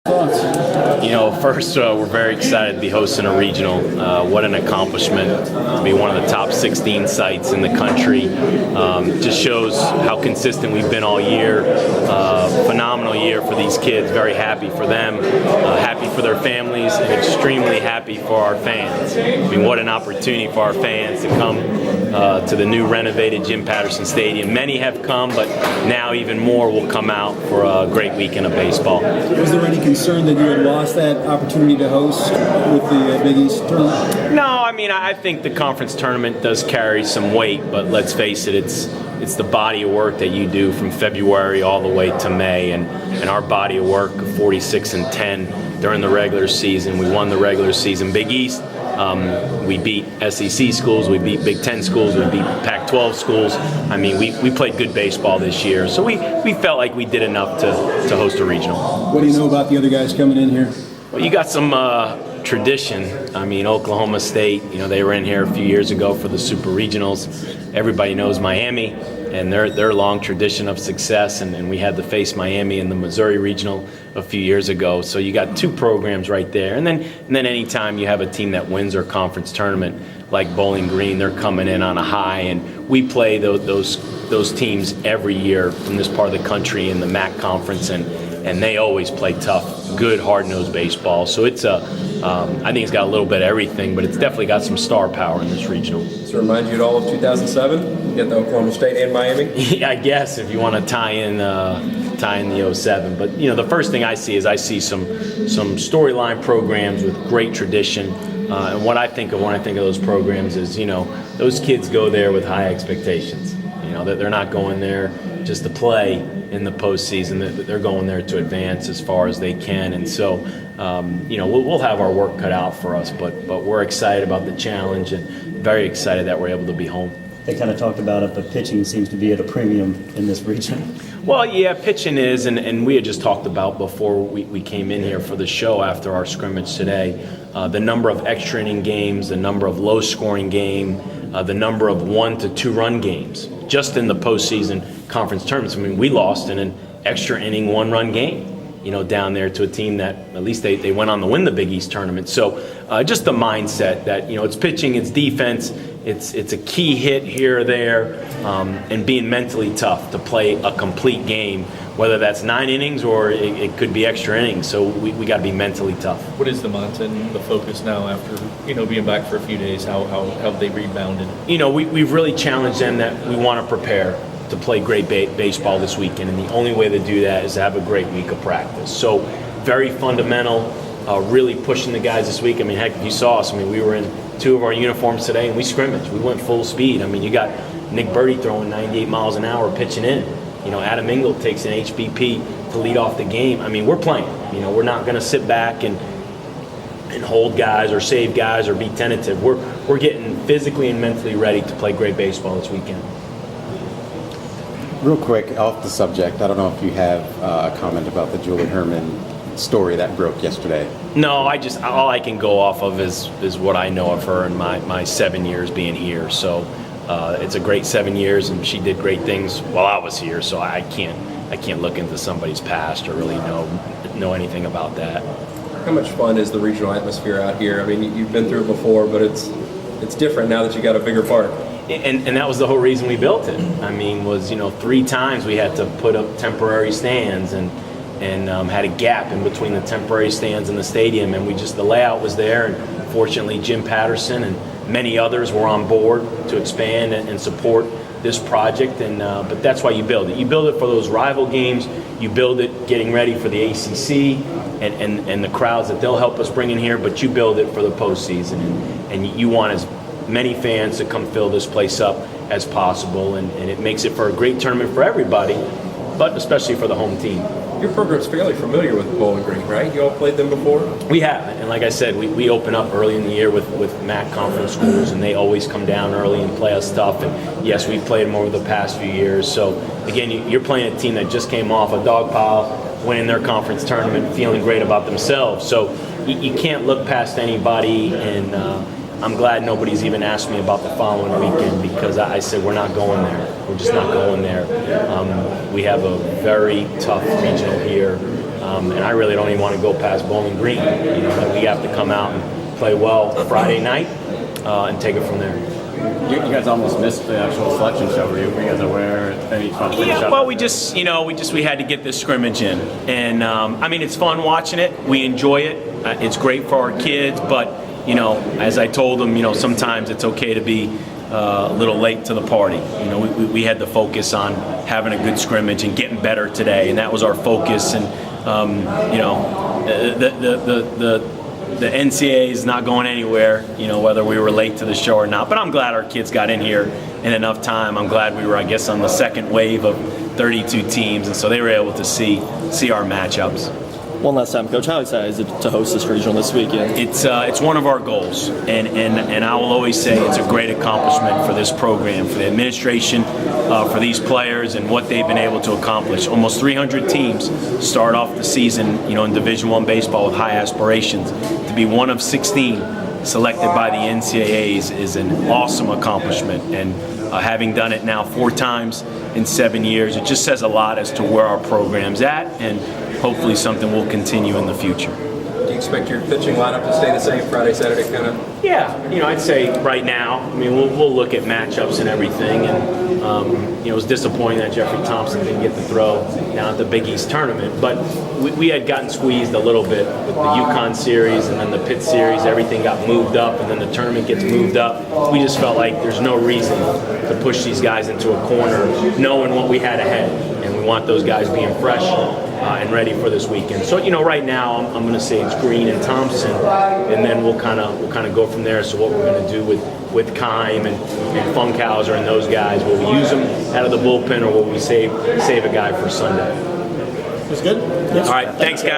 First, we're very excited to be hosting a regional. What an accomplishment to be one of the top 16 sites in the country. Just shows how consistent we've been all year. Phenomenal year for these kids. Very happy for them, happy for their families, and extremely happy for our fans. I mean, what an opportunity for our fans to come to the new renovated Jim Patterson Stadium. Many have come, but now even more will come out for a great weekend of baseball. Was there any concern that you had lost that opportunity to host with the Big East tournament? No, I mean, I think the conference tournament does carry some weight, but let's face it, it's the body of work that you do from February all the way to May, and our body of work of 46-10 during the regular season. We won the regular season Big East. We beat SEC schools, we beat Big Ten schools, we beat Pac-12 schools. I mean, we played good baseball this year, so we felt like we did enough to host a regional. What do you know about the other guys coming in here? Well, you got some tradition. I mean, Oklahoma State, they were in here a few years ago for the Super Regionals. Everybody knows Miami and their long tradition of success, and we had to face Miami in the Missouri Regional a few years ago. So you got two programs right there. And then anytime you have a team that wins their conference tournament, like Bowling Green, they're coming in on a high, and we play those teams every year from this part of the country in the MAC conference, and they always play tough, good, hard-nosed baseball. So it's I think it's got a little bit of everything, but it's definitely got some star power in this regional. Does it remind you at all of 2007? You get the Oklahoma State and Miami? Yeah, I guess if you want to tie in the 07. But the first thing I see is some storyline programs with great tradition. And what I think of when I think of those programs is those kids go there with high expectations. That they're not going there just to play in the postseason. They're going there to advance as far as they can. And so, we'll have our work cut out for us, but we're excited about the challenge and very excited that we're able to be home. They kind of talked about it, but pitching seems to be at a premium in this region. Well, yeah, pitching is, and we had just talked about before we came in here for the show after our scrimmage today, the number of extra inning games, the number of low-scoring game, the number of 1 to 2 run games just in the postseason conference tournaments. I mean, we lost in an extra inning 1-run game, down there to a team that at least they went on to win the Big East tournament. So just the mindset that, it's pitching, it's defense, it's a key hit here or there, and being mentally tough to play a complete game, whether that's 9 innings or it could be extra innings. So we got to be mentally tough. What is the mindset and the focus now after being back for a few days? How have they rebounded? We've really challenged them that we want to prepare to play great baseball this weekend, and the only way to do that is to have a great week of practice. So very fundamental, really pushing the guys this week. I mean, heck, if you saw us, we were in 2 of our uniforms today, and we scrimmaged. We went full speed. I mean, you got Nick Birdie throwing 98 miles an hour pitching in. Adam Engel takes an HBP to lead off the game. I mean, we're playing. We're not going to sit back and hold guys or save guys or be tentative. We're getting physically and mentally ready to play great baseball this weekend. Real quick, off the subject, I don't know if you have a comment about the Julie Herman story that broke yesterday. No, all I can go off of is what I know of her and my 7 years being here. So it's a great 7 years, and she did great things while I was here. So I can't look into somebody's past or really know anything about that. How much fun is the regional atmosphere out here? I mean, you've been through it before, but it's different now that you got a bigger park. And that was the whole reason we built it. I mean, was 3 times we had to put up temporary stands and had a gap in between the temporary stands and the stadium, and the layout was there, and fortunately Jim Patterson and many others were on board to expand and support this project. And but that's why you build it. You build it for those rival games. You build it getting ready for the ACC and the crowds that they'll help us bring in here. But you build it for the postseason, and you want as many fans to come fill this place up as possible, and it makes it for a great tournament for everybody, but especially for the home team. Your program's fairly familiar with Bowling Green, right? You all played them before? We have, and like I said, we open up early in the year with MAC conference schools, and they always come down early and play us tough. And yes, we've played them over the past few years. So again, you're playing a team that just came off a dog pile, winning their conference tournament, feeling great about themselves. So you can't look past anybody, and I'm glad nobody's even asked me about the following weekend, because I said we're not going there. We're just not going there. We have a very tough regional here. and I really don't even want to go past Bowling Green. That we have to come out and play well Friday night and take it from there. You guys almost missed the actual selection show. Were you guys aware? Any fun to finish up? Well, we had to get this scrimmage in, and I mean, it's fun watching it. We enjoy it. It's great for our kids, but as I told them, sometimes it's okay to be a little late to the party. We had to focus on having a good scrimmage and getting better today, and that was our focus. And the NCAA is not going anywhere, whether we were late to the show or not. But I'm glad our kids got in here in enough time. I'm glad we were, I guess, on the second wave of 32 teams, and so they were able to see our matchups. One last time, Coach, how excited is it to host this regional this weekend? It's one of our goals, and I will always say it's a great accomplishment for this program, for the administration, for these players, and what they've been able to accomplish. Almost 300 teams start off the season, in Division I baseball with high aspirations. To be one of 16 selected by the NCAAs is an awesome accomplishment, and having done it now 4 times in 7 years, it just says a lot as to where our program's at, and hopefully something will continue in the future. Do you expect your pitching lineup to stay the same Friday, Saturday, kind of? Yeah, I'd say right now, we'll look at matchups and everything, and it was disappointing that Jeffrey Thompson didn't get to throw down at the Big East tournament, but we had gotten squeezed a little bit with the UConn series and then the Pitt series. Everything got moved up, and then the tournament gets moved up. We just felt like there's no reason to push these guys into a corner, knowing what we had ahead, and we want those guys being fresh and ready for this weekend. So right now I'm going to say it's Green and Thompson, and then we'll kind of go from there. So what we're going to do with Keim and Funkhauser and those guys, will we use them out of the bullpen, or will we save a guy for Sunday? That's good. All right, thanks guys.